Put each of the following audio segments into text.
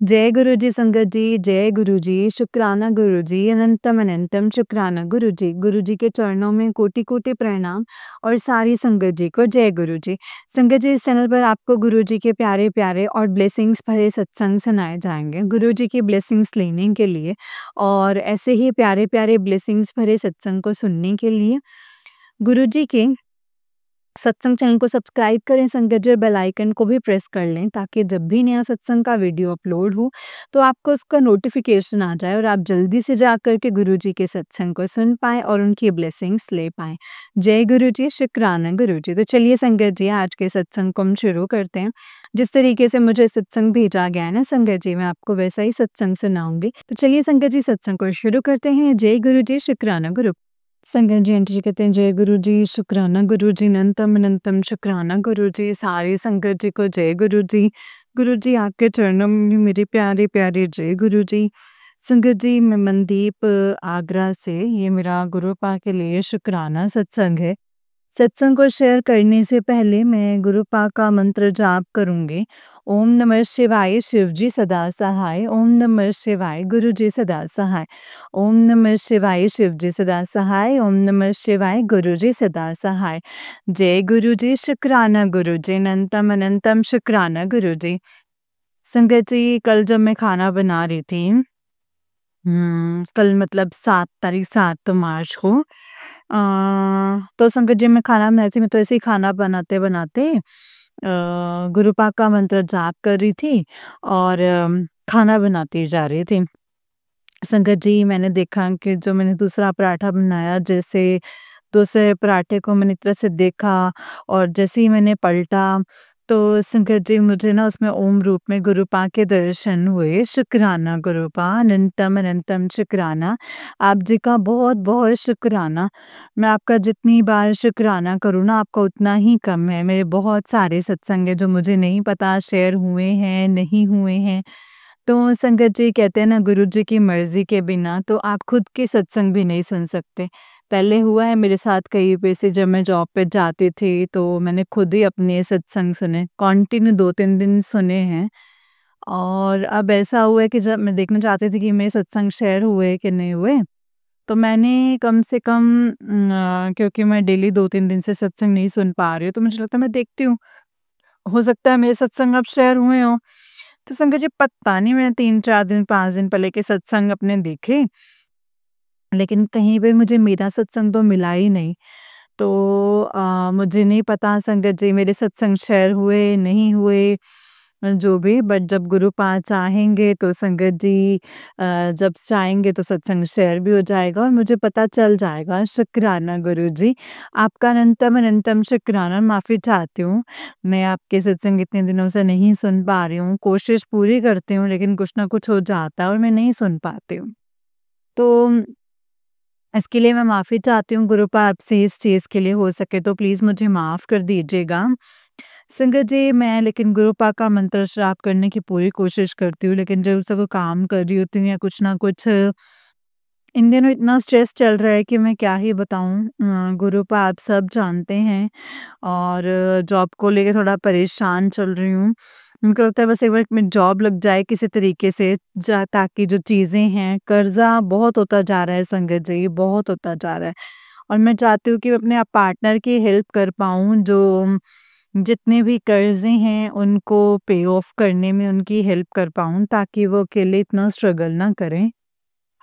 जय गुरु जी संगत जी, जय गुरु जी, शुक्राना गुरु जी, अनंतम अनंतम शुक्राना गुरु जी। गुरु जी के चरणों में कोटि-कोटि प्रणाम और सारी संगत जी को जय गुरु जी। संगत जी, इस चैनल पर आपको गुरु जी के प्यारे-प्यारे और ब्लेसिंग्स भरे सत्संग सुनाए जाएँगे। गुरु जी की ब्लेसिंग्स लेने के लिए और ऐसे ही प्यारे-प्यारे ब्लेसिंग्स भरे सत्संग को सुनने के लिए गुरु जी के सत्संग चैनल को सब्सक्राइब करें संगत जी और बेल आइकन को भी प्रेस कर लें ताकि जब भी नया सत्संग का वीडियो अपलोड हो तो आपको उसका नोटिफिकेशन आ जाए और आप जल्दी से जा कर के गुरु जी के सत्संग को सुन पाएँ और उनकी ब्लेसिंग्स ले पाएँ। जय गुरु जी, शुक्राना गुरु जी। तो चलिए संगत जी, आज के सत्संग को हम शुरू करते हैं। जिस तरीके से मुझे सत्संग भेजा गया है ना संगत जी, मैं आपको वैसा ही सत्संग सुनाऊंगी। तो चलिए संगत जी, सत्संग को शुरू करते हैं। जय गुरु जी, शुक्राना गुरु। संगत जी आंटी जी कहते हैं जय गुरु जी, शुक्राना गुरु जी, अनंतम अनंतम शुक्राना गुरु जी। सारी संगत जी को जय गुरु जी। गुरु जी आपके चरणों में मेरे प्यारे प्यारे जय गुरु जी। संगत जी, मैं मनदीप आगरा से, ये मेरा गुरुपा के लिए शुक्राना सत्संग है। सत्संग को शेयर करने से पहले मैं गुरुपा का मंत्र जाप करूंगी। ओम नमः शिवाय, शिव जी सदा सहाय। ओम नमः शिवाय, गुरु जी सदा सहाय। ओम नमः शिवाय, शिव जी सदा सहाय। ओम नमः शिवाय, गुरु जी सदा सहाय। जय गुरु जी, शुक्राना गुरु जी, अनंतम अनंतम शुक्राना गुरु जी। संगत जी, कल जब मैं खाना बना रही थी, कल मतलब 7 मार्च को, तो संगत जी मैं खाना बनाई थी। मैं तो ऐसे ही खाना बनाते-बनाते गुरुपा का मंत्र जाप कर रही थी और खाना बनाती जा रही थी। संगत जी, मैंने देखा कि जो मैंने दूसरा पराठा बनाया, जैसे दूसरे पराठे को मैंने एक तरह से देखा और जैसे ही मैंने पलटा तो संगत जी मुझे ना उसमें ओम रूप में गुरुपा के दर्शन हुए। शुक्राना गुरुपा, अनंतम अनंतम शुक्राना। आप जी का बहुत-बहुत शुक्राना। मैं आपका जितनी बार शुक्राना करूँ ना आपका उतना ही कम है। मेरे बहुत सारे सत्संग हैं जो मुझे नहीं पता शेयर हुए हैं, नहीं हुए हैं। तो संगत जी कहते हैं ना, गुरु जी की मर्ज़ी के बिना तो आप खुद के सत्संग भी नहीं सुन सकते। पहले हुआ है मेरे साथ कई पे से, जब मैं जॉब पे जाती थी तो मैंने खुद ही अपने सत्संग सुने, कंटिन्यू 2-3 दिन सुने हैं। और अब ऐसा हुआ है कि जब मैं देखना चाहती थी कि मेरे सत्संग शेयर हुए कि नहीं हुए, तो मैंने कम से कम क्योंकि मैं डेली 2-3 दिन से सत्संग नहीं सुन पा रही हूँ, तो मुझे लगता है मैं देखती हूँ, हो सकता है मेरे सत्संग अब शेयर हुए हों। तो संगत जी पता नहीं, मैंने 3-4 दिन 5 दिन पहले के सत्संग अपने देखे, लेकिन कहीं पे मुझे मेरा सत्संग तो मिला ही नहीं। तो मुझे नहीं पता संगत जी मेरे सत्संग शेयर हुए, नहीं हुए, जो भी, बट जब गुरुपा चाहेंगे तो संगत जी जब चाहेंगे तो सत्संग शेयर भी हो जाएगा और मुझे पता चल जाएगा। शुक्राना गुरु जी, आपका अनंतम अनंतम शुक्राना। माफ़ी चाहती हूँ, मैं आपके सत्संग इतने दिनों से नहीं सुन पा रही हूँ। कोशिश पूरी करती हूँ लेकिन कुछ ना कुछ हो जाता है और मैं नहीं सुन पाती हूँ। तो इसके लिए मैं माफ़ी चाहती हूँ गुरुपा आपसे, इस चीज़ के लिए हो सके तो प्लीज़ मुझे माफ़ कर दीजिएगा। संगत जी, मैं लेकिन गुरुपा का मंत्र जाप करने की पूरी कोशिश करती हूँ, लेकिन जब से वो काम कर रही होती हूँ या कुछ ना कुछ, इन दिनों इतना स्ट्रेस चल रहा है कि मैं क्या ही बताऊँ। गुरुपा आप सब जानते हैं और जॉब को लेके थोड़ा परेशान चल रही हूँ। मुझको लगता है बस एक बार मेरी जॉब लग जाए किसी तरीके से, ताकि जो चीज़ें हैं, कर्ज़ा बहुत होता जा रहा है संगत जी, बहुत होता जा रहा है। और मैं चाहती हूँ कि मैं अपने पार्टनर की हेल्प कर पाऊँ, जो जितने भी कर्ज़े हैं उनको पे ऑफ करने में उनकी हेल्प कर पाऊँ, ताकि वो अकेले इतना स्ट्रगल ना करें।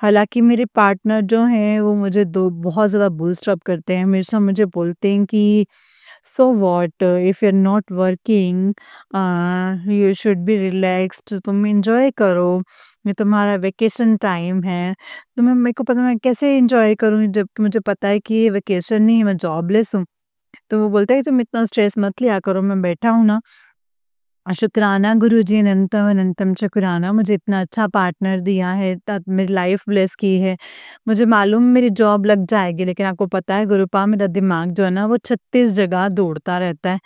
हालाँकि मेरे पार्टनर जो हैं वो मुझे दो बहुत ज़्यादा बूस्ट अप करते हैं। हमेशा मुझे बोलते हैं कि so what if you are not working, you should be relaxed, तुम एन्जॉय करो, ये तुम्हारा वेकेशन टाइम है। तो मैं मेरे को पता, मैं कैसे एन्जॉय करूँ जबकि मुझे पता है कि ये वेकेशन नहीं है, मैं जॉबलेस हूँ। तो वो बोलता है कि तुम इतना स्ट्रेस मत लिया करो, मैं बैठा हूँ ना। शुक्राना गुरुजी, अनंतम अनंतम शुक्राना, मुझे इतना अच्छा पार्टनर दिया है, मेरी लाइफ ब्लेस की है। मुझे मालूम मेरी जॉब लग जाएगी, लेकिन आपको पता है गुरुपा, मेरा दिमाग जो है ना वो 36 जगह दौड़ता रहता है।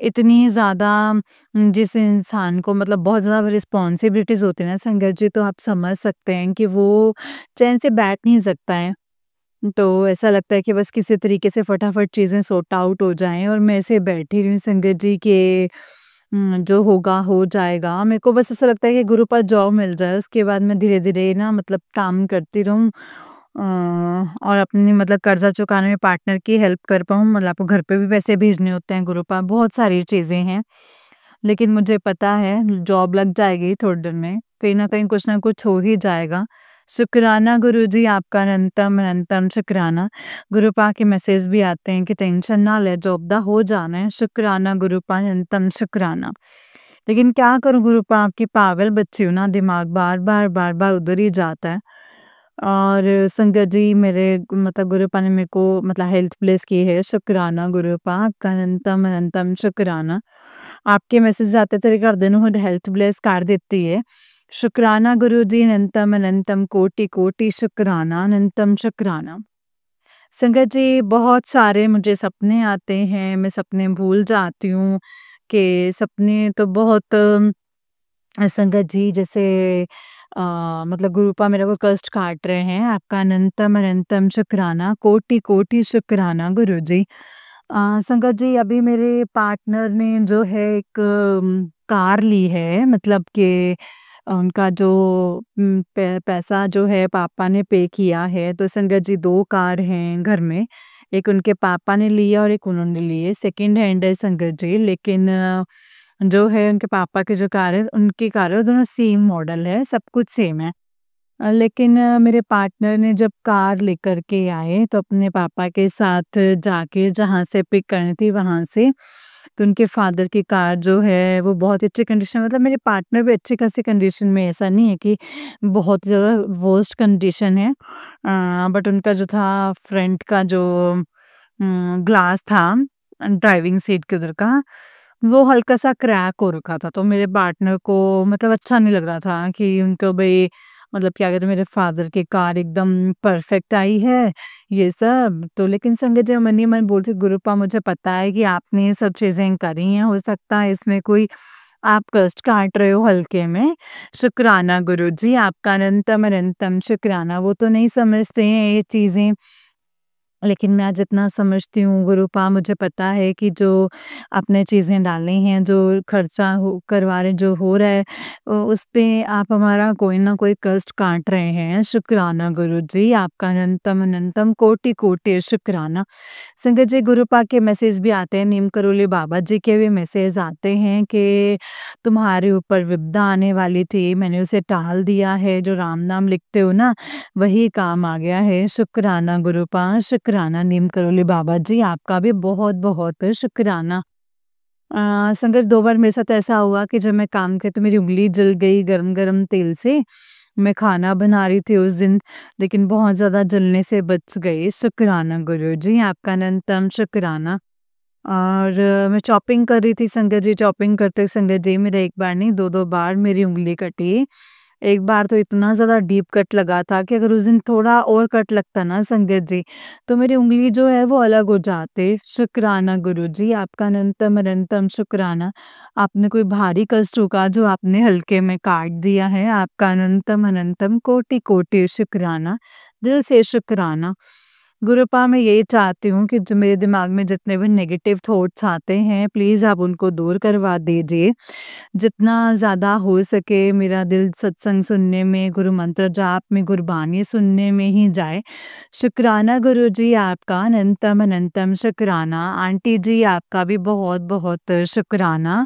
इतनी ज़्यादा, जिस इंसान को मतलब बहुत ज़्यादा रिस्पॉन्सिबिलिटीज़ होती है ना संगत जी, तो आप समझ सकते हैं कि वो चैन से बैठ नहीं सकता है। तो ऐसा लगता है कि बस किसी तरीके से फटाफट चीज़ें सॉर्ट आउट हो जाएँ और मैं ऐसे बैठी रही हूँ संगत जी के जो होगा हो जाएगा। मेरे को बस ऐसा लगता है कि गुरु पास जॉब मिल जाए, उसके बाद मैं धीरे-धीरे ना मतलब काम करती रहूँ और अपनी मतलब कर्ज़ा चुकाने में पार्टनर की हेल्प कर पाऊँ। मतलब आपको घर पे भी पैसे भेजने होते हैं गुरु पास, बहुत सारी चीज़ें हैं। लेकिन मुझे पता है जॉब लग जाएगी थोड़ी देर में, कहीं न कहीं कुछ न कुछ हो ही जाएगा। शुक्राना गुरुजी आपका अनंतम अनंतम शुक्राना। गुरु पा के मैसेज भी आते हैं कि टेंशन ना ले, जॉब दा हो जाना है। शुक्राना गुरु पा अनंतम शुक्राना। लेकिन क्या करूँ गुरु पा, आपकी पागल बच्ची हूँ ना, दिमाग बार-बार, बार-बार उधर ही जाता है। और संगत जी मेरे मतलब गुरु पा ने मेरे को मतलब हेल्थ ब्लेस की है। शुक्राना गुरु पा आपका अनंतम अनंतम शुक्राना। आपके मैसेज आते तेरे घरदे ਨੂੰ हेल्थ ब्लेस कर देती है। शुक्राना गुरु जी अनंतम अनंतम कोटि-कोटि शुक्राना अनंतम शुक्राना। संगत जी बहुत सारे मुझे सपने आते हैं, मैं सपने भूल जाती हूँ कि सपने तो बहुत संगत जी जैसे अ, मतलब गुरुपा मेरे को कष्ट काट रहे हैं। आपका अनंतम अनंतम शुक्राना, कोटि-कोटि शुक्राना गुरुजी। संगत जी अभी मेरे पार्टनर ने जो है एक कार ली है, मतलब कि उनका जो पैसा जो है पापा ने पे किया है, तो संगत जी 2 कार हैं घर में। एक उनके पापा ने ली है और एक उन्होंने ली है, सेकंड हैंड है संगत जी। लेकिन जो है उनके पापा की जो कार है, उनकी कार है, वो दोनों सेम मॉडल है, सब कुछ सेम है। लेकिन मेरे पार्टनर ने जब कार लेकर के आए तो अपने पापा के साथ जाके जहाँ से पिक करनी थी वहाँ से, तो उनके फादर की कार जो है वो बहुत अच्छी कंडीशन, मतलब मेरे पार्टनर भी अच्छी खासी कंडीशन में, ऐसा नहीं है कि बहुत ज़्यादा वर्स्ट कंडीशन है। बट उनका जो था फ्रंट का जो ग्लास था ड्राइविंग सीट के उधर का, वो हल्का-सा क्रैक हो रखा था। तो मेरे पार्टनर को मतलब अच्छा नहीं लग रहा था कि उनको भई मतलब क्या कहते हैं, मेरे फादर की कार एकदम परफेक्ट आई है, ये सब। तो लेकिन संगत जी मन ही मन बोलती गुरुपा मुझे पता है कि आपने ये सब चीज़ें करी हैं, हो सकता है इसमें कोई आप कष्ट काट रहे हो हल्के में। शुक्राना गुरुजी आपका अनंतम अनंतम शुक्राना। वो तो नहीं समझते हैं ये चीज़ें, लेकिन मैं जितना समझती हूँ गुरुपा मुझे पता है कि जो आपने चीज़ें डाली हैं, जो खर्चा हो करवा रहे जो हो रहा है उस पे आप हमारा कोई ना कोई कष्ट काट रहे हैं। शुक्राना गुरुजी आपका अनंतम अनंतम कोटि-कोटि शुक्राना। संगत जी गुरुपा के मैसेज भी आते हैं, नीम करोली बाबा जी के भी मैसेज आते हैं कि तुम्हारे ऊपर विपदा आने वाली थी, मैंने उसे टाल दिया है। जो राम नाम लिखते हो ना, वही काम आ गया है। शुक्राना गुरुपा, शुक्राना नीम करोली बाबा जी, आपका भी बहुत-बहुत शुक्राना। संगत 2 बार मेरे साथ ऐसा हुआ कि जब मैं काम की तो मेरी उँगली जल गई गरम-गरम तेल से। मैं खाना बना रही थी उस दिन, लेकिन बहुत ज़्यादा जलने से बच गई। शुक्राना गुरुजी, आपका अनंतम शुक्राना। और मैं चॉपिंग कर रही थी संगत जी, चॉपिंग करते संगत जी मेरा 1 बार नहीं 2-2 बार मेरी उँगली कटी। एक बार तो इतना ज़्यादा डीप कट लगा था कि अगर उस दिन थोड़ा और कट लगता ना संगत जी, तो मेरी उँगली जो है वो अलग हो जाते। शुक्राना गुरुजी, आपका अनंतम अनंतम शुक्राना। आपने कोई भारी कष्ट होगा जो आपने हल्के में काट दिया है, आपका अनंतम अनंतम कोटि-कोटि शुक्राना, दिल से शुक्राना। गुरुपा मैं यही चाहती हूँ कि जो मेरे दिमाग में जितने भी नेगेटिव थॉट्स आते हैं, प्लीज़ आप उनको दूर करवा दीजिए। जितना ज़्यादा हो सके मेरा दिल सत्संग सुनने में, गुरु मंत्र जाप में, गुरबानी सुनने में ही जाए। शुक्राना गुरुजी आपका अनंतम अनंतम शुक्राना। आंटी जी आपका भी बहुत-बहुत शुक्राना।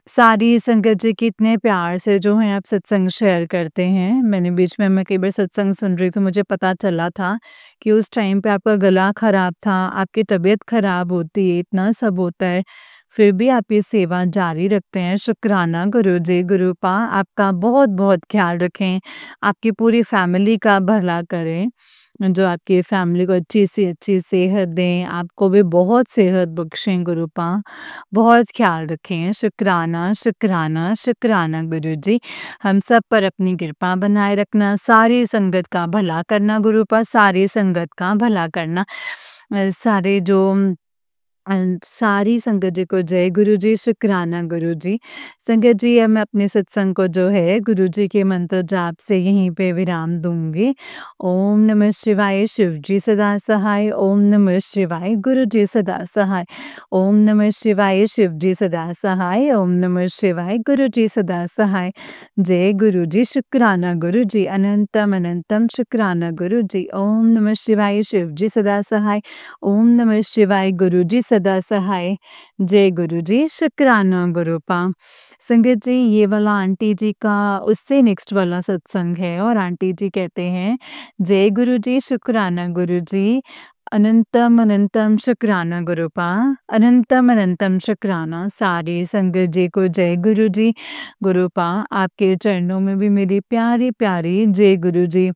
सारी संगत जी कितने प्यार से जो है आप सत्संग शेयर करते हैं। मैंने बीच में मैं कई बार सत्संग सुन रही थी, मुझे पता चला था कि उस टाइम पे आपका गला खराब था, आपकी तबीयत खराब होती है, इतना सब होता है, फिर भी आप ये सेवा जारी रखते हैं। शुक्राना गुरुजी, गुरुपा आपका बहुत-बहुत ख़्याल रखें, आपकी पूरी फैमिली का भला करें, जो आपकी फैमिली को अच्छी से अच्छी सेहत दें, आपको भी बहुत सेहत बख्शें गुरुपा। बहुत ख़्याल रखें। शुक्राना, शुक्राना, शुक्राना गुरुजी। हम सब पर अपनी कृपा बनाए रखना, सारी संगत का भला करना गुरुपा, सारी संगत का भला करना। सारे जो सारी संगत जी को जय गुरु जी, शुक्राना गुरु जी। संगत जी, अब मैं अपने सत्संग को जो है गुरु जी के मंत्र जाप से यहीं पे विराम दूँगी। ओम नमः शिवाय, शिव जी सदा सहाय। ओम नमः शिवाय, गुरु जी सदा सहाय। ओम नमः शिवाय, शिव जी सदा सहाय। ओम नमः शिवाय, गुरु जी सदा सहाय। जय गुरु जी, शुक्राना गुरु जी, अनंतम अनंतम शुक्राना गुरु जी। ओम नमः शिवाय, शिव जी सदा सहाय। ओम नमः शिवाय, गुरु जी सदा सहाय। जय गुरु जी, शुक्राना गुरुपा। संगत जी, ये वाला आंटी जी का उससे नेक्स्ट वाला सत्संग है और आंटी जी कहते हैं, जय गुरु जी, शुक्राना गुरु जी, अनंतम अनंतम शुक्राना गुरुपा। अनंतम अनंतम शुक्राना सारी संगत जी को जय गुरु जी। गुरुपा, आपके चरणों में भी मेरी प्यारी प्यारी जय गुरु जी।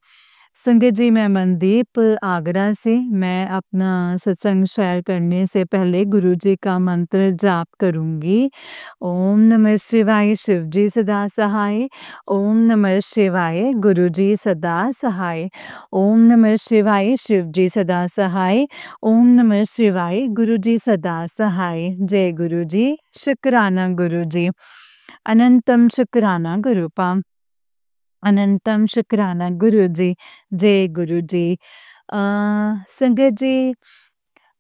संगत जी, मैं मनदीप आगरा से। मैं अपना सत्संग शेयर करने से पहले गुरु जी का मंत्र जाप करूँगी। ओम नमः शिवाय, शिव जी सदा सहाय। ओम नमः शिवाय, गुरु जी सदा सहाय। ओम नमः शिवाय, शिव जी सदा सहाय। ओम नमः शिवाय, गुरु जी सदा सहाय। जय गुरु जी, शुक्राना गुरु जी। अनंतम शुक्राना गुरुपा। अनंतम शुक्राना गुरु जी। जय गुरु जी। अ, संगत जी,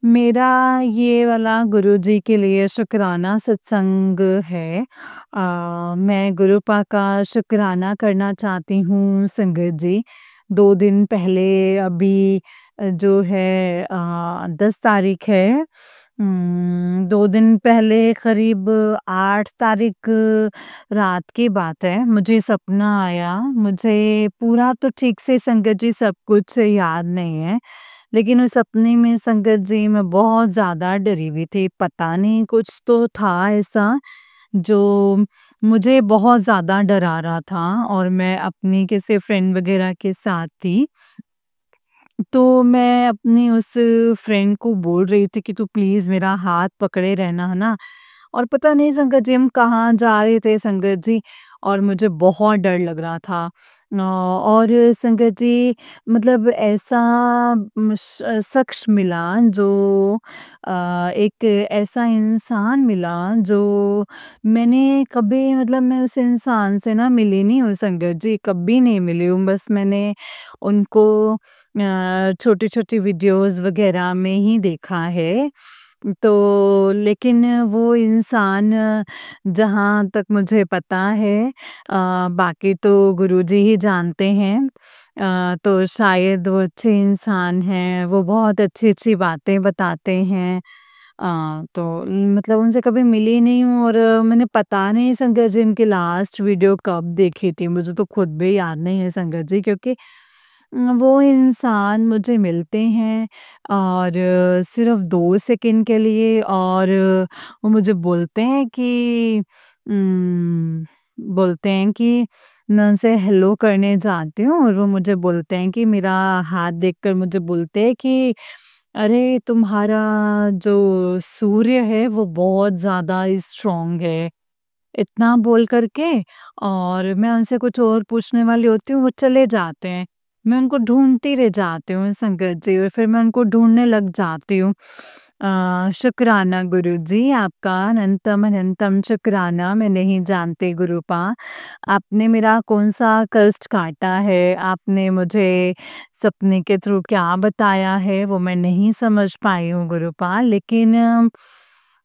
मेरा ये वाला गुरु जी के लिए शुक्राना सत्संग है। मैं गुरुपा का शुक्राना करना चाहती हूँ संगत जी। 2 दिन पहले अभी जो है 10 तारीख है। 2 दिन पहले करीब 8 तारीख रात की बात है, मुझे सपना आया। मुझे पूरा तो ठीक से संगत जी सब कुछ याद नहीं है। लेकिन उस सपने में संगत जी मैं बहुत ज़्यादा डरी हुई थी। पता नहीं कुछ तो था ऐसा जो मुझे बहुत ज़्यादा डरा रहा था और मैं अपनी किसी फ्रेंड वग़ैरह के साथ थी। तो मैं अपनी उस फ्रेंड को बोल रही थी कि तू प्लीज़ मेरा हाथ पकड़े रहना, है ना? और पता नहीं संगत जी हम कहाँ जा रहे थे संगत जी और मुझे बहुत डर लग रहा था। और संगत जी, मतलब ऐसा शख्स मिला जो एक ऐसा इंसान मिला जो मैंने कभी, मतलब मैं उस इंसान से ना मिली नहीं हूँ संगत जी, कभी नहीं मिली हूँ। बस मैंने उनको छोटी-छोटी वीडियोज़ वग़ैरह में ही देखा है। तो लेकिन वो इंसान जहाँ तक मुझे पता है, बाकी तो गुरुजी ही जानते हैं। तो शायद वो अच्छे इंसान हैं, वो बहुत अच्छी-अच्छी बातें बताते हैं। तो मतलब उनसे कभी मिली नहीं हूँ और मैंने पता नहीं संगत जी उनकी लास्ट वीडियो कब देखी थी, मुझे तो खुद भी याद नहीं है संगत जी, क्योंकि वो इंसान मुझे मिलते हैं और सिर्फ़ 2 सेकंड के लिए और वो मुझे बोलते हैं कि मैं उनसे हेलो करने जाती हूँ और वो मुझे बोलते हैं कि मेरा हाथ देखकर मुझे बोलते हैं कि अरे तुम्हारा जो सूर्य है वो बहुत ज़्यादा स्ट्रॉन्ग है। इतना बोल कर के और मैं उनसे कुछ और पूछने वाली होती हूँ, वो चले जाते हैं। मैं उनको ढूँढती रह जाती हूँ संगत जी और फिर मैं उनको ढूँढने लग जाती हूँ। शुक्राना गुरुजी, आपका अनंतम अनंतम शुक्राना। मैं नहीं जानती गुरुपा, आपने मेरा कौन-सा कष्ट काटा है, आपने मुझे सपने के थ्रू क्या बताया है, वो मैं नहीं समझ पाई हूँ गुरुपा। लेकिन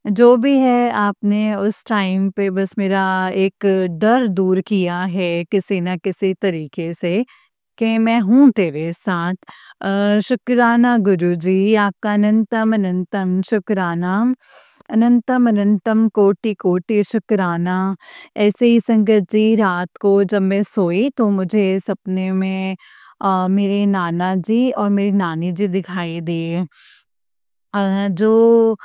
जो भी है आपने उस टाइम पे बस मेरा एक डर दूर किया है किसी न किसी तरीके से कि मैं हूँ तेरे साथ। शुक्राना गुरुजी, आपका अनंतम अनंतम शुक्राना। अनंतम अनंतम कोटि कोटि शुक्राना। ऐसे ही संगत जी, रात को जब मैं सोई तो मुझे सपने में मेरे नाना जी और मेरी नानी जी दिखाई दिए। जो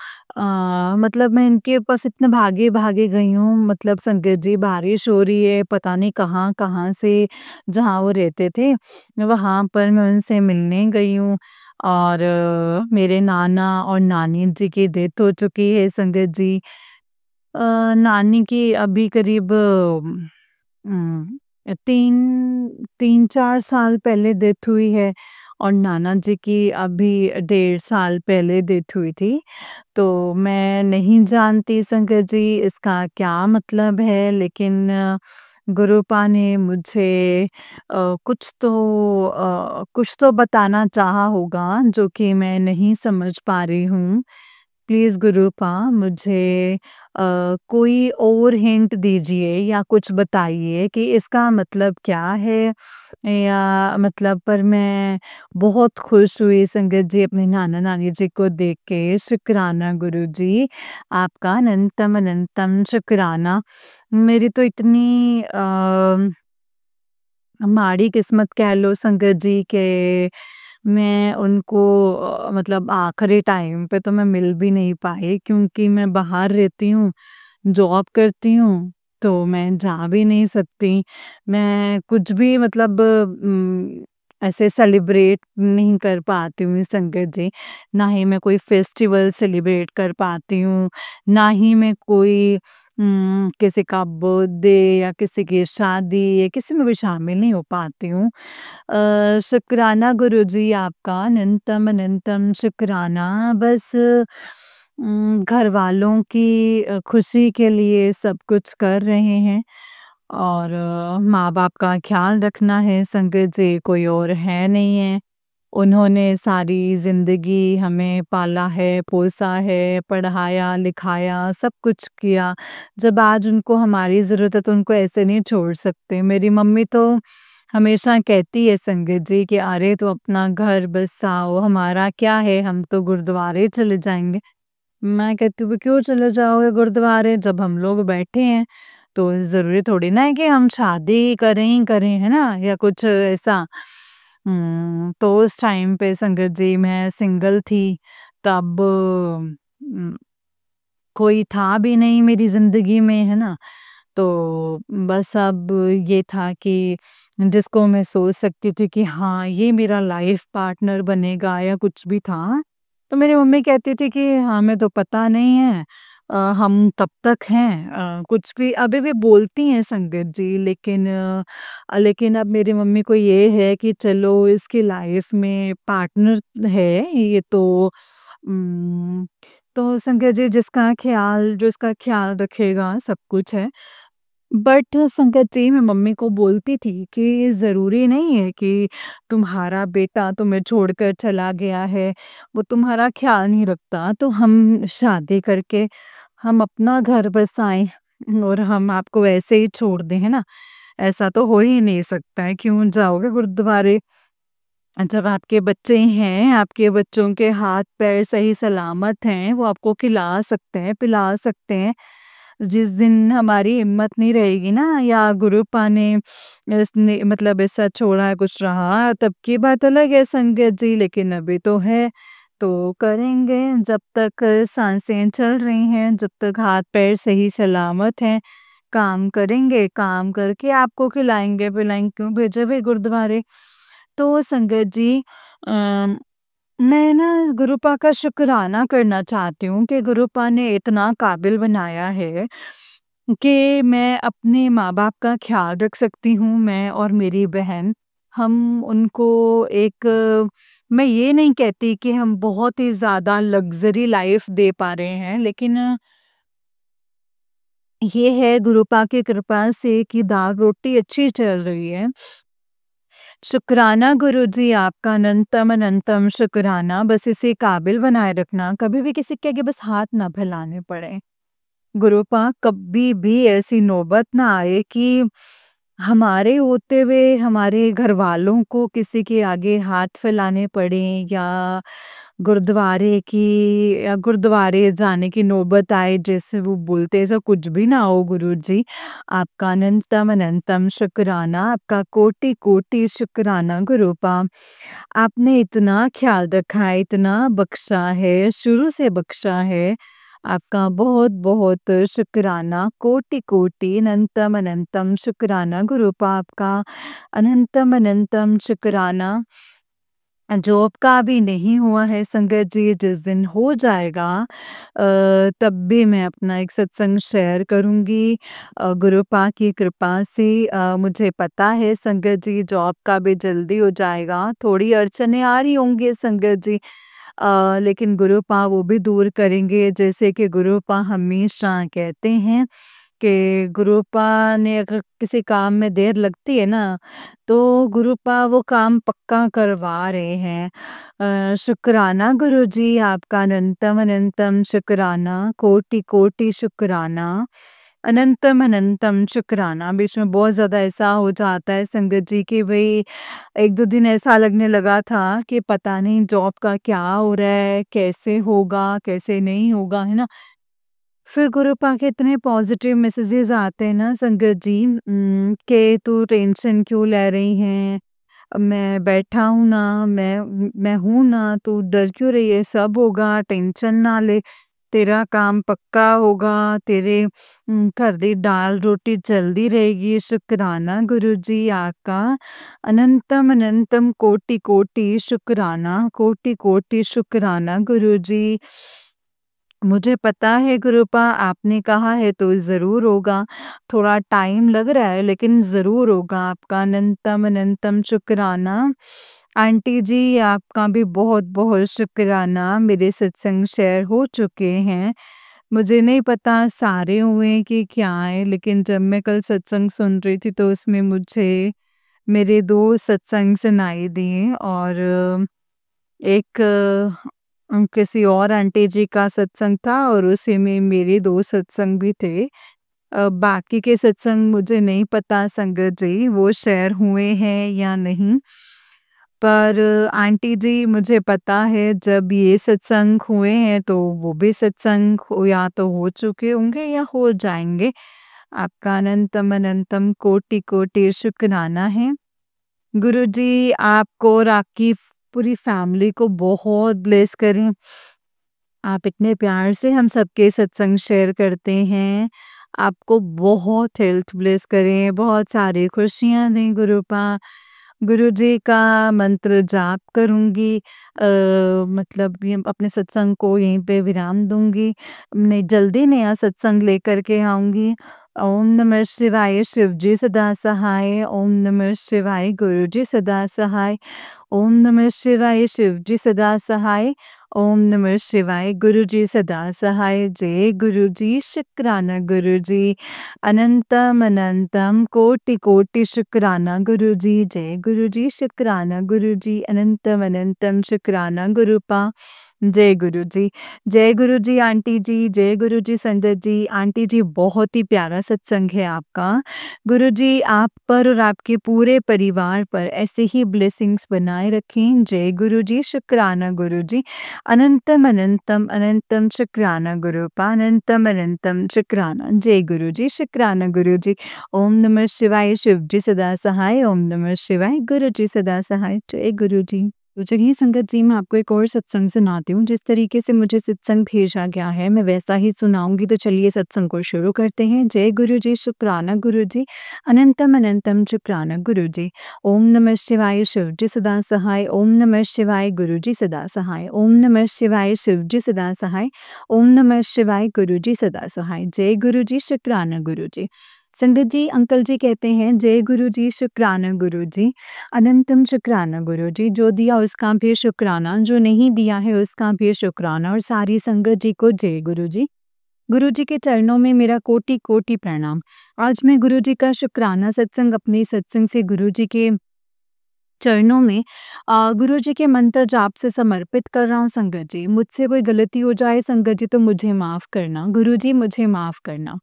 मतलब मैं इनके पास इतने भागे-भागे गई हूँ, मतलब संगत जी बारिश हो रही है, पता नहीं कहाँ-कहाँ से, जहाँ वो रहते थे, वहाँ पर मैं उनसे मिलने गई हूँ और मेरे नाना और नानी जी की डेथ हो चुकी है संगत जी। अ, नानी की अभी करीब 3 3-4 साल पहले डेथ हुई है और नाना जी की अभी 1.5 साल पहले डेथ हुई थी। तो मैं नहीं जानती संगत जी इसका क्या मतलब है, लेकिन गुरुपा ने मुझे कुछ तो बताना चाहा होगा जो कि मैं नहीं समझ पा रही हूँ। प्लीज़ गुरुपा मुझे कोई और हिंट दीजिए या कुछ बताइए कि इसका मतलब क्या है, या मतलब पर मैं बहुत खुश हुई संगत जी अपने नाना-नानी जी को देख के। शुक्राना गुरुजी, आपका अनंतम अनंतम शुक्राना। मेरी तो इतनी माड़ी किस्मत कह लो संगत जी के मैं उनको मतलब आखिरी टाइम पे तो मैं मिल भी नहीं पाई, क्योंकि मैं बाहर रहती हूँ, जॉब करती हूँ, तो मैं जा भी नहीं सकती। मैं कुछ भी मतलब ऐसे सेलिब्रेट नहीं कर पाती हूँ संगत जी। ना ही मैं कोई फेस्टिवल सेलिब्रेट कर पाती हूँ, ना ही मैं कोई किसी का बर्थडे या किसी की शादी या किसी में भी शामिल नहीं हो पाती हूँ। शुक्राना गुरुजी आपका अनंतम अनंतम शुक्राना। बस घर वालों की खुशी के लिए सब कुछ कर रहे हैं, और माँ-बाप का ख़्याल रखना है संगत जी, कोई और है नहीं है। उन्होंने सारी ज़िंदगी हमें पाला है, पोसा है, पढ़ाया-लिखाया, सब कुछ किया। जब आज उनको हमारी ज़रूरत है तो उनको ऐसे नहीं छोड़ सकते। मेरी मम्मी तो हमेशा कहती है संगत जी कि अरे तू अपना घर बसाओ, हमारा क्या है, हम तो गुरुद्वारे चले जाएँगे। मैं कहती हूँ क्यों चले जाओगे गुरुद्वारे, जब हम लोग बैठे हैं, तो ज़रूरी थोड़ी ना है कि हम शादी करें ही करें, है ना? या कुछ ऐसा। तो उस टाइम पे संगत जी मैं सिंगल थी, तब कोई था भी नहीं मेरी ज़िंदगी में, है ना? तो बस अब ये था कि जिसको मैं सोच सकती थी कि हाँ, ये मेरा लाइफ़ पार्टनर बनेगा या कुछ भी था, तो मेरी मम्मी कहती थी कि हमें तो पता नहीं है, हम तब तक हैं, कुछ भी अभी भी बोलती हैं संगत जी, लेकिन अब मेरी मम्मी को ये है कि चलो इसकी लाइफ़ में पार्टनर है ये तो संगत जी जो इसका ख़्याल रखेगा सब कुछ है। बट संगत जी मैं मम्मी को बोलती थी कि ज़रूरी नहीं है कि तुम्हारा बेटा तुम्हें छोड़कर चला गया है, वो तुम्हारा ख़्याल नहीं रखता, तो हम शादी करके हम अपना घर बसाएँ और हम आपको ऐसे ही छोड़ दें, है ना? ऐसा तो हो ही नहीं सकता है, क्यों जाओगे गुरुद्वारे? जब आपके बच्चे हैं, आपके बच्चों के हाथ-पैर सही सलामत हैं, वो आपको खिला सकते हैं, पिला सकते हैं। जिस दिन हमारी हिम्मत नहीं रहेगी ना, या गुरुपा ने इसने मतलब ऐसा छोड़ा कुछ रहा, तब की बात अलग है संगत जी, लेकिन अभी तो है, तो करेंगे जब तक साँसें चल रही हैं, जब तक हाथ-पैर सही सलामत हैं, काम करेंगे, काम करके आपको खिलाएँगे-पिलाएँगे, क्यों भेजे भई गुरुद्वारे। तो संगत जी मैं ना गुरुपा का शुक्राना करना चाहती हूँ कि गुरुपा ने इतना काबिल बनाया है कि मैं अपने माँ-बाप का ख़्याल रख सकती हूँ, मैं और मेरी बहन। हम उनको एक मैं ये नहीं कहती कि हम बहुत ही ज़्यादा लग्ज़री लाइफ़ दे पा रहे हैं, लेकिन ये है गुरुपा की कृपा से कि दाल-रोटी अच्छी चल रही है। शुक्राना गुरुजी आपका अनंतम अनंतम शुक्राना। बस इसे काबिल बनाए रखना, कभी भी किसी के आगे बस हाथ ना फैलाने पड़े। गुरुपा कभी भी ऐसी नौबत ना आए कि हमारे होते हुए हमारे घर वालों को किसी के आगे हाथ फैलाने पड़े, या गुरुद्वारे जाने की नौबत आए, जैसे वो बोलते हैं, ऐसा कुछ भी ना हो गुरुजी। आपका अनंतम अनंतम शुक्राना, आपका कोटि कोटि शुक्राना गुरुपा। आपने इतना ख्याल रखा है, इतना बख्शा है, शुरू से बख्शा है। आपका बहुत-बहुत शुक्राना, कोटि-कोटि, अनंतम अनंतम शुक्राना गुरुपा आपका, अनंतम अनंतम शुक्राना। जॉब का अभी नहीं हुआ है संगत जी, जिस दिन हो जाएगा तब भी मैं अपना एक सत्संग शेयर करूँगी गुरुपा की कृपा से। मुझे पता है संगत जी जॉब का भी जल्दी हो जाएगा, थोड़ी अड़चनें आ रही होंगी संगत जी, लेकिन गुरुपा वो भी दूर करेंगे। जैसे कि गुरुपा हमेशा कहते हैं कि गुरुपा ने अगर किसी काम में देर लगती है ना, तो गुरुपा वो काम पक्का करवा रहे हैं। शुक्राना गुरुजी आपका अनंतम अनंतम शुक्राना, कोटि कोटि शुक्राना, अनंतम अनंतम शुक्राना। बीच में बहुत ज़्यादा ऐसा हो जाता है संगत जी कि भई 1-2 दिन ऐसा लगने लगा था कि पता नहीं जॉब का क्या हो रहा है, कैसे होगा, कैसे नहीं होगा, है ना? फिर गुरुपा के इतने पॉज़िटिव मैसेजेस आते हैं ना संगत जी कि तू टेंशन क्यों ले रही हैं? मैं बैठा हूँ ना, मैं हूँ ना, तू डर क्यों रही है? सब होगा, टेंशन ना ले, तेरा काम पक्का होगा, तेरे घर दी दाल रोटी चलती रहेगी। शुक्राना गुरुजी आपका, अनंतम अनंतम कोटि कोटि शुक्राना, कोटि कोटि शुक्राना गुरुजी। मुझे पता है गुरुपा आपने कहा है तो ज़रूर होगा, थोड़ा टाइम लग रहा है लेकिन ज़रूर होगा आपका अनंतम अनंतम शुक्राना। आंटी जी आपका भी बहुत-बहुत शुक्राना, मेरे सत्संग शेयर हो चुके हैं। मुझे नहीं पता सारे हुए हैं कि क्या है, लेकिन जब मैं कल सत्संग सुन रही थी तो उसमें मुझे मेरे 2 सत्संग सुनाई दिए और एक किसी और आंटी जी का सत्संग था और उसी में मेरे 2 सत्संग भी थे। बाकी के सत्संग मुझे नहीं पता संगत जी वो शेयर हुए हैं या नहीं। पर आंटी जी मुझे पता है जब ये सत्संग हुए हैं तो वो भी सत्संग हो या तो हो चुके होंगे या हो जाएँगे। आपका अनंतम अनंतम कोटि-कोटि शुक्राना है। गुरुजी आपको और आपकी पूरी फैमिली को बहुत ब्लेस करें। आप इतने प्यार से हम सबके सत्संग शेयर करते हैं। आपको बहुत हेल्थ ब्लेस करें, बहुत सारी खुशियाँ दें गुरुपा। गुरुजी का मंत्र जाप करूँगी मतलब ये अपने सत्संग को यहीं पे विराम दूँगी। मैं जल्दी नया सत्संग लेकर के आऊँगी। ओम नमः शिवाय शिवजी सदा सहाय, ओम नमः शिवाय गुरुजी सदा सहाय, ओम नमः शिवाय शिवजी सदा सहाय, ओम नमः शिवाय गुरुजी सदा सहाय। जय गुरुजी शुक्राना गुरुजी, अनंतम अनंतम कोटि कोटि शुक्राना गुरुजी। जय गुरुजी शुक्राना गुरुजी, अनंतम अनंतम शुक्राना गुरुपा। जय गुरुजी, जय गुरुजी आंटी जी, जय गुरुजी संजय जी। आंटी जी बहुत ही प्यारा सत्संग है आपका। गुरुजी आप पर और आपके पूरे परिवार पर ऐसे ही ब्लेसिंग्स बनाए रखें। जय गुरुजी शुक्राना गुरुजी, अनंतम अनंतम अनंतम शुक्राना गुरुपा, अनंतम अनंतम शुक्राना। जय गुरुजी शुक्राना गुरुजी। ओम नमः शिवाय शिवजी सदा सहाय, ओम नमः शिवाय गुरुजी सदा सहाय। जय गुरुजी। तो चलिए संगत जी मैं आपको एक और सत्संग सुनाती हूँ। जिस तरीके से मुझे सत्संग भेजा गया है मैं वैसा ही सुनाऊंगी। तो चलिए सत्संग को शुरू करते हैं। जय गुरुजी शुक्राना गुरुजी, अनंतम अनंतम शुक्राना गुरुजी। ओम नमः शिवाय शिवजी सदा सहाय, ओम नमः शिवाय गुरुजी सदा सहाय, ओम नमः शिवाय शिवजी सदा सहाय, ओम नमः शिवाय गुरुजी सदा सहाय। जय गुरुजी शुक्राना गुरुजी। संगत जी अंकल जी कहते हैं जय गुरुजी शुक्राना गुरुजी, अनंतम शुक्राना गुरुजी। जो दिया उसका भी शुक्राना, जो नहीं दिया है उसका भी शुक्राना, और सारी संगत जी को जय गुरुजी। गुरुजी के चरणों में मेरा कोटि कोटि प्रणाम। आज मैं गुरुजी का शुक्राना सत्संग अपने सत्संग से गुरुजी के चरणों में गुरुजी के मंत्र जाप से समर्पित कर रहा हूँ संगत जी। मुझसे कोई गलती हो जाए संगत जी तो मुझे माफ़ करना, गुरुजी मुझे माफ़ करना।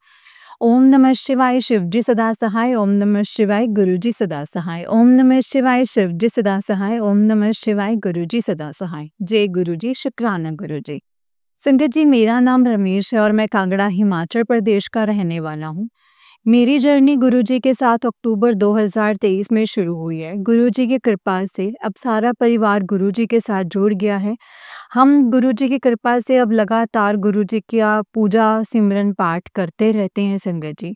ओम नमः शिवाय शिवजी सदा सहाय, ओम नमः शिवाय गुरुजी सदा सहाय, ओम नमः शिवाय शिवजी सदा सहाय, ओम नमः शिवाय गुरुजी सदा सहाय। जय गुरुजी शुक्राना गुरुजी। संगत जी मेरा नाम रमेश है और मैं कांगड़ा हिमाचल प्रदेश का रहने वाला हूँ। मेरी जर्नी गुरुजी के साथ अक्टूबर 2023 में शुरू हुई है। गुरुजी की कृपा से अब सारा परिवार गुरुजी के साथ जुड़ गया है। हम गुरुजी की कृपा से अब लगातार गुरुजी का पूजा सिमरन पाठ करते रहते हैं संगत जी।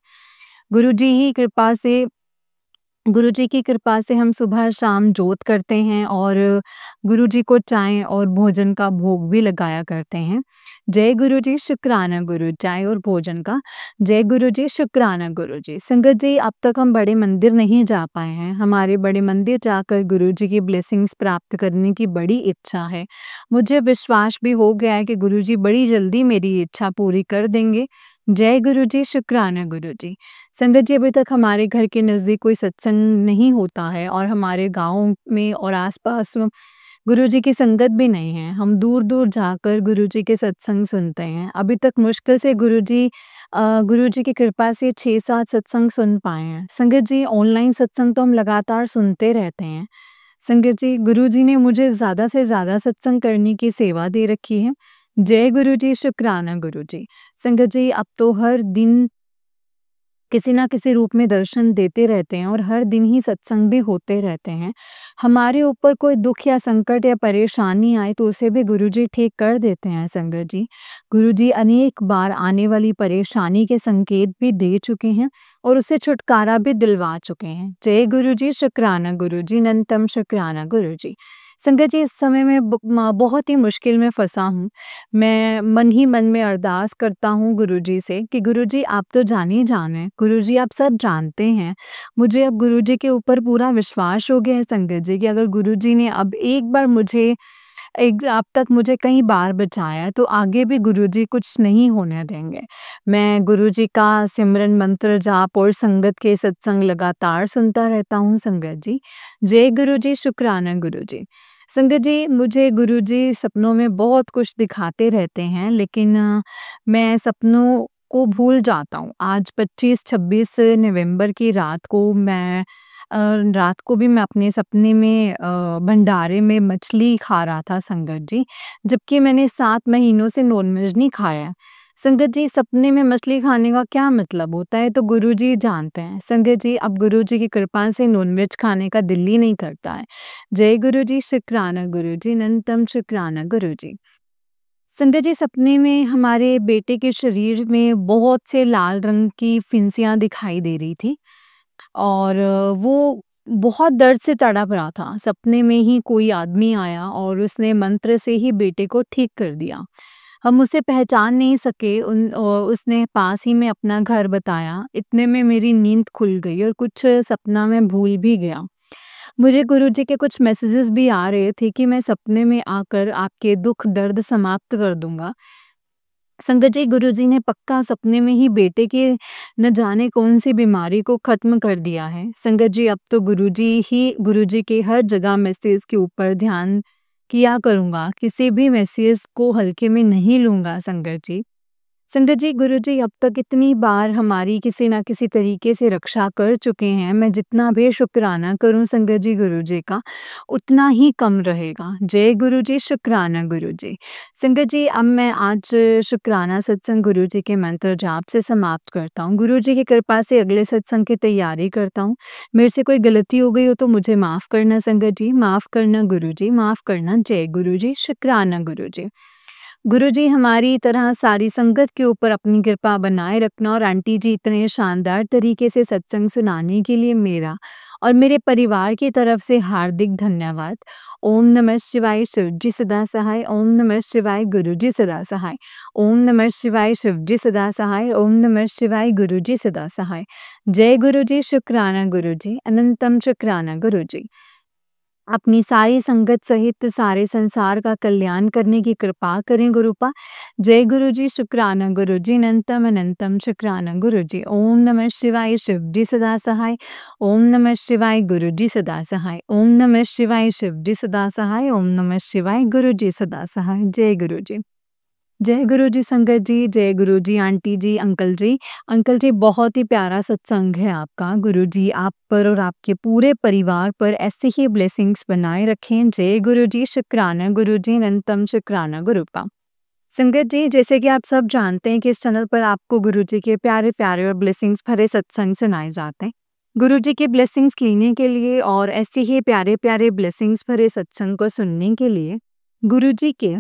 गुरुजी ही कृपा से गुरु जी की कृपा से हम सुबह-शाम जोत करते हैं और गुरु जी को चाय और भोजन का भोग भी लगाया करते हैं। जय गुरु जी, शुक्राना गुरु, चाय और भोजन का। जय गुरु जी, शुक्राना गुरु जी। संगत जी, अब तक हम बड़े मंदिर नहीं जा पाए हैं। हमारे बड़े मंदिर जाकर गुरु जी की ब्लेसिंग्स प्राप्त करने की बड़ी इच्छा है। मुझे विश्वास भी हो गया है कि गुरु जी बड़ी जल्दी मेरी इच्छा पूरी कर देंगे। जय गुरु जी, शुक्राना गुरु जी। संगत जी, अभी तक हमारे घर के नज़दीक कोई सत्संग नहीं होता है और हमारे गाँव में और आस-पास गुरु जी की संगत भी नहीं है। हम दूर-दूर जाकर गुरु जी के सत्संग सुनते हैं। अभी तक मुश्किल से गुरु जी की कृपा से 6-7 सत्संग सुन पाए हैं। संगत जी, ऑनलाइन सत्संग तो हम लगातार सुनते रहते हैं। संगत जी, गुरु जी ने मुझे ज़्यादा से ज़्यादा सत्संग करने की सेवा दे रखी है। जय गुरु जी, शुक्राना गुरु जी। संगत जी, अब तो हर दिन किसी न किसी रूप में दर्शन देते रहते हैं और हर दिन ही सत्संग भी होते रहते हैं। हमारे ऊपर कोई दुःख या संकट या परेशानी आए तो उसे भी गुरुजी ठीक कर देते हैं संगत जी। गुरुजी अनेक बार आने वाली परेशानी के संकेत भी दे चुके हैं और उससे छुटकारा भी दिलवा चुके हैं। जय गुरुजी, शुक्राना गुरुजी, अनंतम शुक्राना गुरुजी। संगत जी, इस समय मैं बहुत ही मुश्किल में फँसा हूँ। मैं मन ही मन में अरदास करता हूँ गुरुजी से कि गुरुजी, आप तो जान ही जान हैं, गुरुजी आप सब जानते हैं। मुझे अब गुरुजी के ऊपर पूरा विश्वास हो गया है संगत जी कि अगर गुरुजी ने अब एक बार मुझे एक अब तक मुझे कई बार बचाया है, तो आगे भी गुरुजी कुछ नहीं होने देंगे। मैं गुरुजी का सिमरन मंत्र जाप और संगत के सत्संग लगातार सुनता रहता हूँ संगत जी। जय गुरुजी, शुक्राना गुरुजी। संगत जी, मुझे गुरुजी सपनों में बहुत कुछ दिखाते रहते हैं, लेकिन मैं सपनों को भूल जाता हूँ। आज 25-26 नवंबर की रात को भी मैं अपने सपने में भंडारे में मछली खा रहा था संगत जी, जबकि मैंने 7 महीनों से नॉन-वेज नहीं खाया है। संगत जी, सपने में मछली खाने का क्या मतलब होता है, तो गुरुजी जानते हैं। संगत जी, अब गुरुजी की कृपा से नॉन-वेज खाने का दिल ही नहीं करता है। जय गुरुजी, शुक्राना गुरुजी, अनंतम शुक्राना गुरुजी। संगत जी, सपने में हमारे बेटे के शरीर में बहुत से लाल रंग की फिंसियाँ दिखाई दे रही थी और वो बहुत दर्द से तड़प रहा था। सपने में ही कोई आदमी आया और उसने मंत्र से ही बेटे को ठीक कर दिया। हम उसे पहचान नहीं सके, उसने पास ही में अपना घर बताया। इतने में मेरी नींद खुल गई और कुछ सपना मैं भूल भी गया। मुझे गुरुजी के कुछ मैसेजेस भी आ रहे थे कि मैं सपने में आकर आपके दुःख दर्द समाप्त कर दूँगा। संगत जी, गुरुजी ने पक्का सपने में ही बेटे के न जाने कौन-सी बीमारी को ख़त्म कर दिया है। संगत जी, अब तो गुरुजी के हर जगह मैसेज के ऊपर ध्यान किया करूँगा। किसी भी मैसेज को हल्के में नहीं लूँगा संगत जी। संगत जी, गुरुजी अब तक इतनी बार हमारी किसी न किसी तरीके से रक्षा कर चुके हैं, मैं जितना भी शुक्राना करूँ संगत जी गुरुजी का, उतना ही कम रहेगा। जय गुरुजी, शुक्राना गुरुजी। संगत जी, अब मैं आज शुक्राना सत्संग गुरुजी के मंत्र जाप से समाप्त करता हूँ। गुरुजी की कृपा से अगले सत्संग की तैयारी करता हूँ। मेरे से कोई गलती हो गई हो तो मुझे माफ़ करना संगत जी, माफ़ करना गुरुजी, माफ़ करना। जय गुरुजी, शुक्राना गुरुजी। गुरुजी, हमारी तरह सारी संगत के ऊपर अपनी कृपा बनाए रखना और आंटी जी इतने शानदार तरीके से सत्संग सुनाने के लिए मेरा और मेरे परिवार की तरफ से हार्दिक धन्यवाद। ओम नमः शिवाय, शिव जी सदा सहाय। ओम नमः शिवाय, गुरु जी सदा सहाय। ओम नमः शिवाय, शिव जी सदा सहाय। ओम नमः शिवाय, गुरु जी सदा सहाय। जय गुरु जी, शुक्राना गुरु जी, अनंतम शुक्राना गुरु जी। अपनी सारी संगत सहित सारे संसार का कल्याण करने की कृपा करें गुरुपा। जय गुरु जी, शुक्राना गुरु जी, अनंतम अनंतम शुक्राना गुरु जी। ओम नमः शिवाय, शिव जी सदा सहाय। ओम नमः शिवाय, गुरु जी सदा सहाय। ओम नमः शिवाय, शिव जी सदा सहाय। ओम नमः शिवाय, गुरु जी सदा सहाय। जय गुरु जी। जय गुरु जी संगत जी, जय गुरु जी आंटी जी, अंकल जी। अंकल जी, बहुत ही प्यारा सत्संग है आपका। गुरु जी आप पर और आपके पूरे परिवार पर ऐसे ही ब्लेसिंग्स बनाए रखें। जय गुरु जी, शुक्राना गुरु जी, अनंतम शुक्राना गुरुपा। संगत जी, जैसे कि आप सब जानते हैं कि इस चैनल पर आपको गुरु जी के प्यारे-प्यारे और ब्लेसिंग्स भरे सत्संग सुनाए जाते हैं। गुरु जी के ब्लेसिंग्स लेने के लिए और ऐसे ही प्यारे-प्यारे ब्लेसिंग्स भरे सत्संग को सुनने के लिए गुरु जी के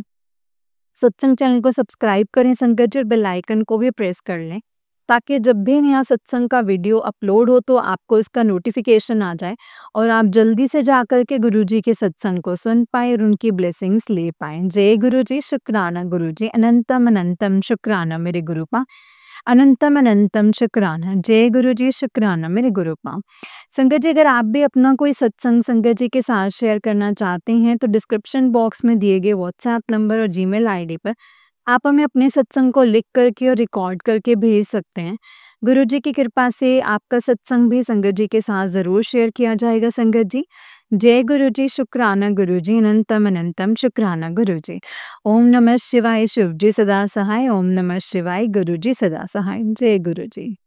सत्संग चैनल को सब्सक्राइब करें संगत जी और बेल आइकन को भी प्रेस कर लें। ताकि जब भी नया सत्संग का वीडियो अपलोड हो तो आपको इसका नोटिफिकेशन आ जाए और आप जल्दी से जाकर के गुरुजी के सत्संग को सुन पाएँ और उनकी ब्लेसिंग्स ले पाएँ। जय गुरुजी, शुक्राना गुरुजी, अनंतम अनंतम शुक्राना मेरे गुरुपा। अनंतम अनंतम शुक्राना। जय गुरुजी, शुक्राना मेरे गुरुपा। संगत जी, अगर आप भी अपना कोई सत्संग संगत जी के साथ शेयर करना चाहते हैं तो डिस्क्रिप्शन बॉक्स में दिए गए व्हाट्सएप नंबर और जीमेल आईडी पर आप हमें अपने सत्संग को लिख करके और रिकॉर्ड करके भेज सकते हैं। गुरुजी की कृपा से आपका सत्संग भी संगत जी के साथ ज़रूर शेयर किया जाएगा संगत जी। जय गुरुजी, शुक्राना गुरुजी, अनंतम अनंतम शुक्राना गुरुजी। ओम नमः शिवाय, शिव जी सदा सहाय। ओम नमः शिवाय, गुरुजी सदा सहाय। जय गुरुजी।